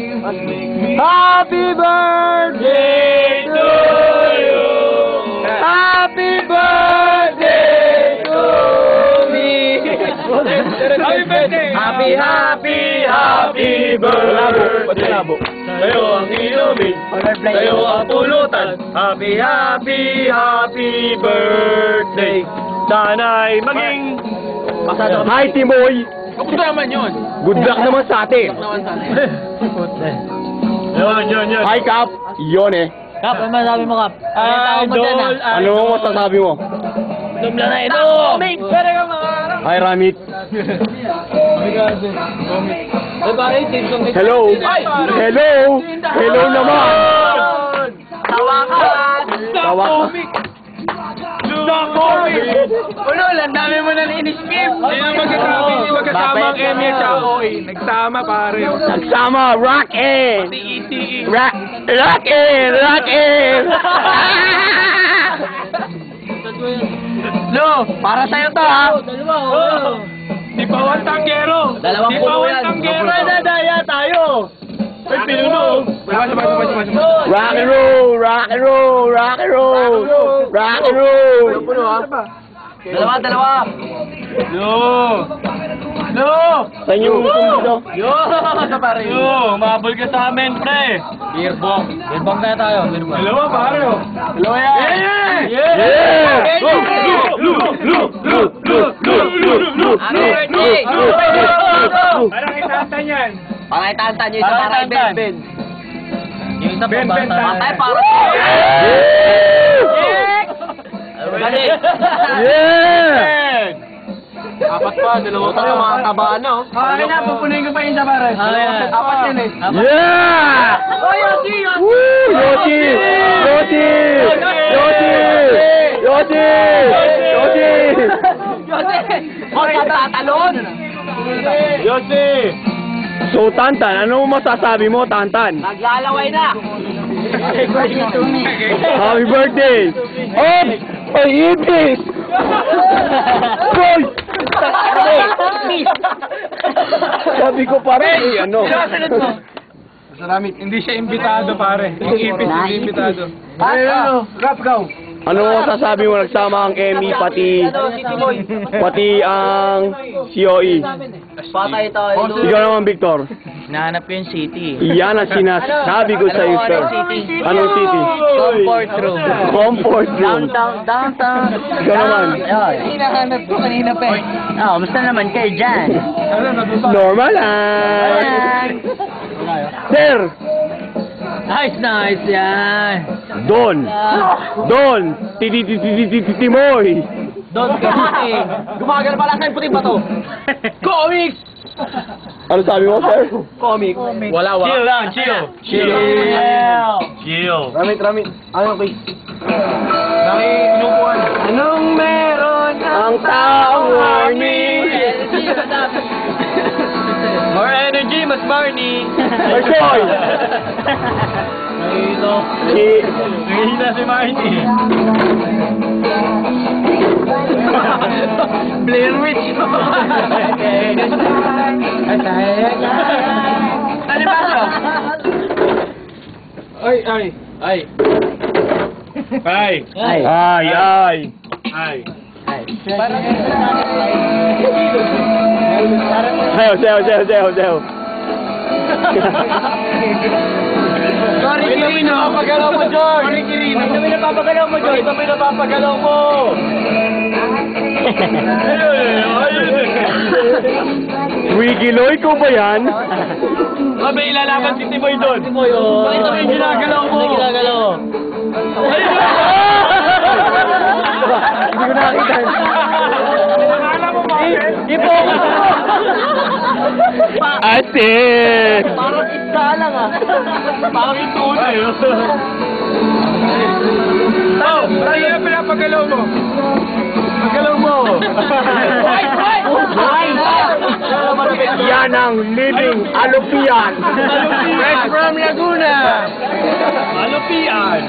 Happy birthday to you. Happy birthday to me. Happy birthday. Happy birthday. Sa'yo ang inumin, sa'yo ang pulutan. Happy birthday. Sana'y maging Hi, Timoy! Kamusta naman yun? Good luck naman sa atin. Yun. Hi, Kap. Yun eh. Kap, ano masasabi mo, Kap? Ano mo masasabi mo? Inom na inom! Hi, Ramit. Hello. Hello naman. Tawakan. Ulo, ang dami mo na in-skip. Hindi magkasama ang Emmy at saka OA. Nagsama, pare. Nagsama, rock in. ECE. Rock in. No, para sa'yo to, ha? Di pa one tanggero. Dalawang puno yan. Nadaya tayo. Ay, pinuno. Rock and roll. Dalawa. No. Sa inyo dito. Mabol ka sa amin, pre. Beerbong kaya tayo. Dalawa, pare. Hello yan. Yeah. Parang itantan yan. Pangaitantan nyo, isa para kay Ben. Yung isa Ben, pa patay para Yeah! Apat pa, dalawa tayo, mga tabaan na, oh. Okay na, pupunin ko pa yung isa, pare. Apat yan, eh. Yeah! Oh, Yoshi! tatalon! Yoshi! So, Tantan, ano masasabi mo, Tantan? Naglalaway na! Happy birthday! Oh! Ay, ibig! Boy! Sabi ko pare, ano? Salamat, hindi siya imbitado, pare. Yung ipis, hindi imbitado. Rap go! Ano masasabi mo, nagsama ang Emmy, pati ang COE? Patay tayo. Ikaw naman, Victor. Hinahanap ko yung city. Yan ang sinasabi ko sa iyo, sir. Anong city? Comfort room. Comfort room. Downtown. Ikaw naman. Hinahanap ko kanina pa eh. Kamusta naman kayo dyan? Normal lang. Sir! Nice yan. Don! Timoy! Don kasi. Gumagal pala sa'yo puting bato. Comics! Ano sabi mo, sir? Comic. Wala. Chill lang, chill. Ramit. Ano, please? Inupuan. Anong meron Ang taong warning! More energy, mas Barney. Marcoy! Nahihina si Marty. Blair Witch. Ano ba siya? Ay. Sayo. Sorry, Kirino. Napapagalaw mo, George. Sorry, Kirino. Ito may napapagalaw mo, George. Ito may napapagalaw mo. Ricky Loy ko ba yan? Sabi, ilalaban si Timoy doon. Timoy, oh. Ito may ginagalaw mo. Ano ginagalaw? Hindi ko nakakita. Alam mo, Martin? I-focus mo. Ate! Parang isda lang ah. Parang yung tunay. Oh, parang yan ang pinapagalaw mo. Pagalaw mo. Yan ang living alupian. Fresh from Laguna. Alupian.